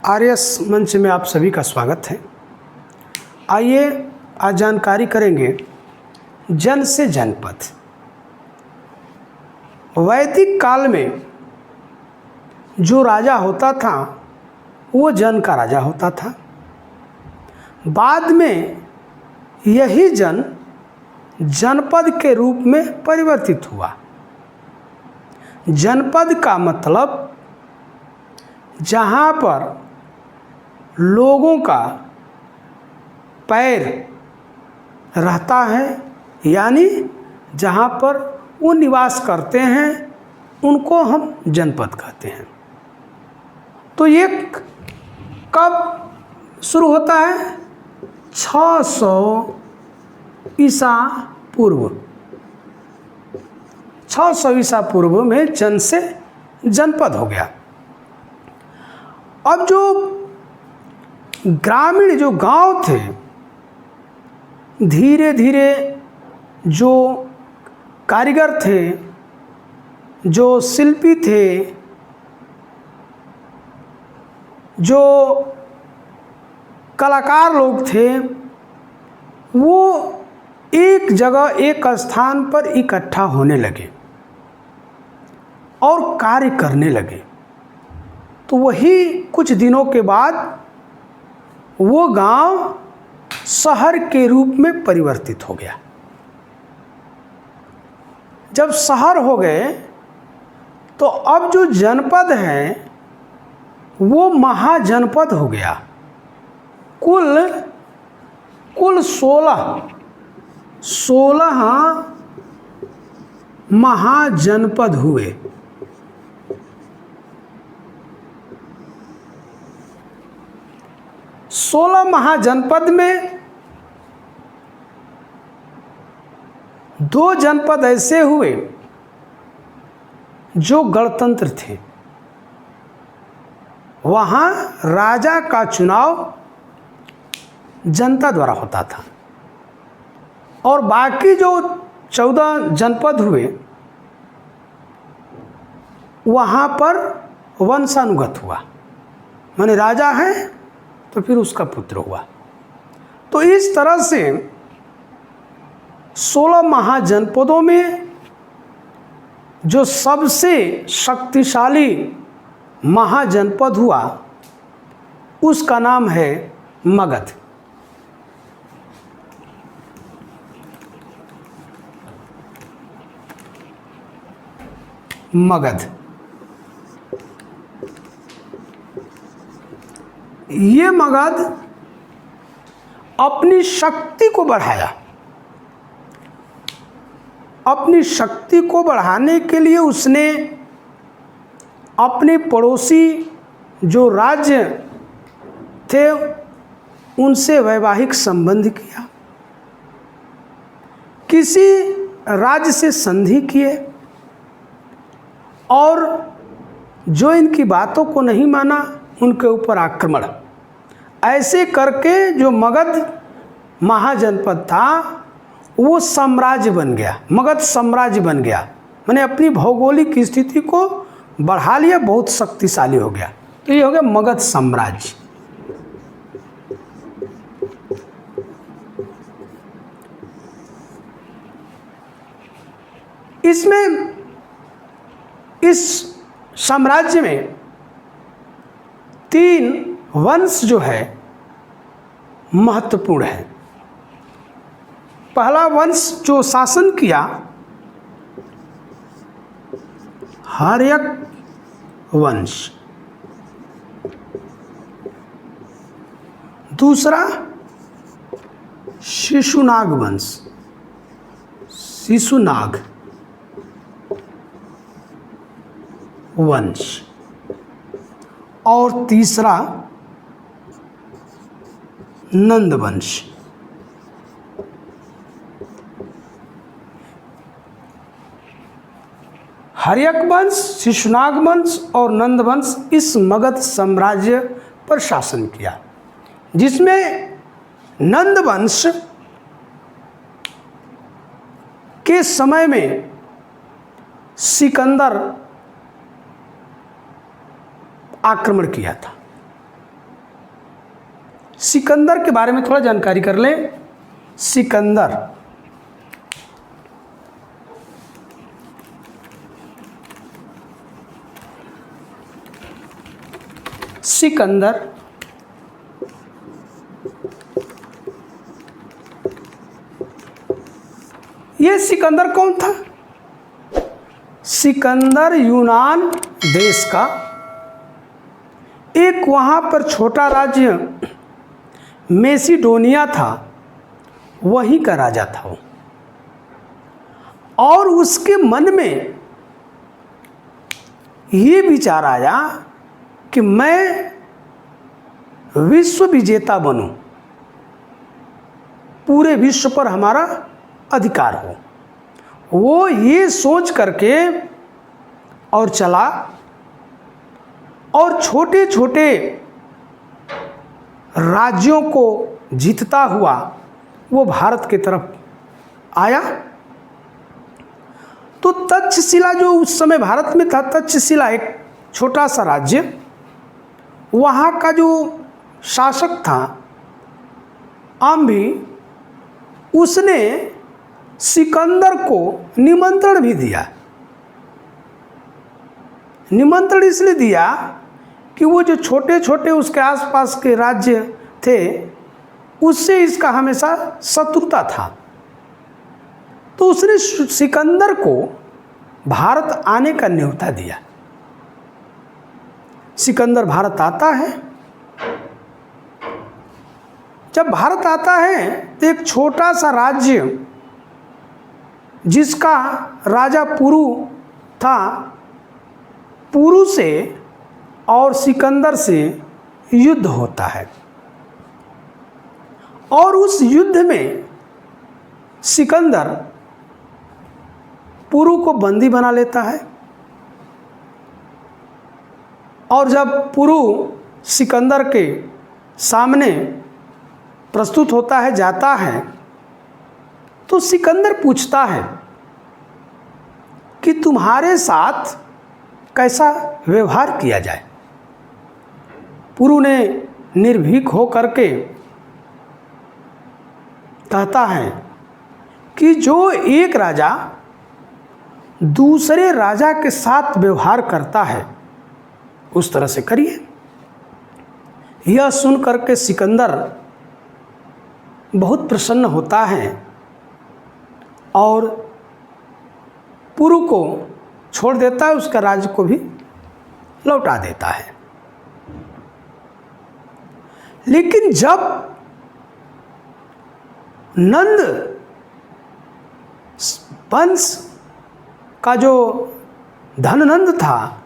RS मंच में आप सभी का स्वागत है। आइए आज जानकारी करेंगे जन से जनपद। वैदिक काल में जो राजा होता था वो जन का राजा होता था। बाद में यही जन जनपद के रूप में परिवर्तित हुआ। जनपद का मतलब जहाँ पर लोगों का पैर रहता है, यानी जहाँ पर वो निवास करते हैं उनको हम जनपद कहते हैं। तो ये कब शुरू होता है? 600 ईसा पूर्व। 600 ईसा पूर्व में जन से जनपद हो गया। अब जो ग्रामीण जो गांव थे, धीरे धीरे जो कारीगर थे, जो शिल्पी थे, जो कलाकार लोग थे, वो एक जगह एक स्थान पर इकट्ठा होने लगे और कार्य करने लगे। तो वही कुछ दिनों के बाद वो गांव शहर के रूप में परिवर्तित हो गया। जब शहर हो गए तो अब जो जनपद है वो महाजनपद हो गया। कुल 16 महाजनपद हुए। सोलह महाजनपद में 2 जनपद ऐसे हुए जो गणतंत्र थे। वहाँ राजा का चुनाव जनता द्वारा होता था और बाकी जो 14 जनपद हुए वहाँ पर वंशानुगत हुआ, माने राजा है तो फिर उसका पुत्र हुआ। तो इस तरह से 16 महाजनपदों में जो सबसे शक्तिशाली महाजनपद हुआ उसका नाम है मगध। मगध ये मगध अपनी शक्ति को बढ़ाया। अपनी शक्ति को बढ़ाने के लिए उसने अपने पड़ोसी जो राज्य थे उनसे वैवाहिक संबंध किया, किसी राज्य से संधि किए और जो इनकी बातों को नहीं माना उनके ऊपर आक्रमण। ऐसे करके जो मगध महाजनपद था वो साम्राज्य बन गया, मगध साम्राज्य बन गया। मैंने अपनी भौगोलिक स्थिति को बढ़ा लिया, बहुत शक्तिशाली हो गया। तो ये हो गया मगध साम्राज्य। इसमें इस साम्राज्य में 3 वंश जो है महत्वपूर्ण है। पहला वंश जो शासन किया हर्यक वंश, दूसरा शिशुनाग वंश, शिशुनाग वंश, और तीसरा नंद वंश। हर्यक वंश, शिशुनाग वंश और नंद वंश इस मगध साम्राज्य पर शासन किया, जिसमें नंद वंश के समय में सिकंदर आक्रमण किया था। सिकंदर के बारे में थोड़ा जानकारी कर लें। सिकंदर ये सिकंदर कौन था? सिकंदर यूनान देश का एक वहाँ पर छोटा राज्य मेसिडोनिया था, वहीं का राजा था वो। और उसके मन में ये विचार आया कि मैं विश्व विजेता बनूं, पूरे विश्व पर हमारा अधिकार हो। वो ये सोच करके और चला और छोटे छोटे राज्यों को जीतता हुआ वो भारत की तरफ आया। तो तक्षशिला जो उस समय भारत में था, तक्षशिला एक छोटा सा राज्य, वहाँ का जो शासक था आम्भी, उसने सिकंदर को निमंत्रण भी दिया। निमंत्रण इसलिए दिया कि वो जो छोटे छोटे उसके आसपास के राज्य थे, उससे इसका हमेशा शत्रुता था। तो उसने सिकंदर को भारत आने का न्योता दिया। सिकंदर भारत आता है। जब भारत आता है तो एक छोटा सा राज्य जिसका राजा पुरु था, पुरु से और सिकंदर से युद्ध होता है। और उस युद्ध में सिकंदर पुरु को बंदी बना लेता है। और जब पुरु सिकंदर के सामने प्रस्तुत होता है, जाता है, तो सिकंदर पूछता है कि तुम्हारे साथ कैसा व्यवहार किया जाए। पुरु ने निर्भीक हो करके कहता है कि जो एक राजा दूसरे राजा के साथ व्यवहार करता है उस तरह से करिए। यह सुन करके सिकंदर बहुत प्रसन्न होता है और पुरु को छोड़ देता है, उसका राज्य को भी लौटा देता है। लेकिन जब नंद वंश का जो धननंद था,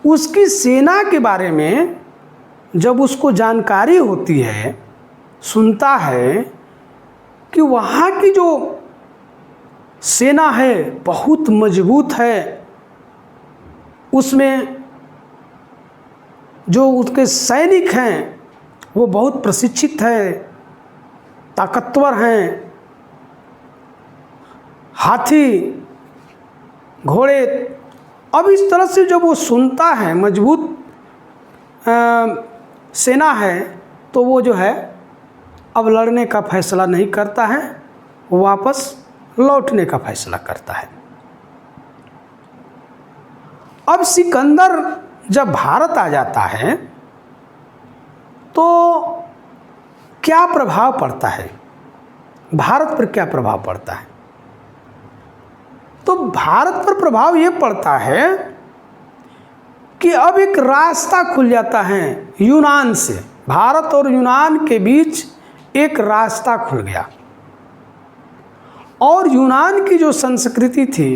उसकी सेना के बारे में जब उसको जानकारी होती है, सुनता है कि वहाँ की जो सेना है बहुत मजबूत है, उसमें जो उसके सैनिक हैं वो बहुत प्रशिक्षित है, ताकतवर हैं, हाथी घोड़े। अब इस तरह से जब वो सुनता है मजबूत सेना है, तो वो जो है अब लड़ने का फैसला नहीं करता है, वो वापस लौटने का फैसला करता है। अब सिकंदर जब भारत आ जाता है तो क्या प्रभाव पड़ता है, भारत पर क्या प्रभाव पड़ता है? तो भारत पर प्रभाव ये पड़ता है कि अब एक रास्ता खुल जाता है यूनान से। भारत और यूनान के बीच एक रास्ता खुल गया और यूनान की जो संस्कृति थी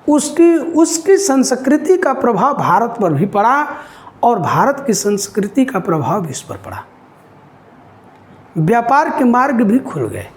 उसकी संस्कृति का प्रभाव भारत पर भी पड़ा और भारत की संस्कृति का प्रभाव भी इस पर पड़ा। व्यापार के मार्ग भी खुल गए।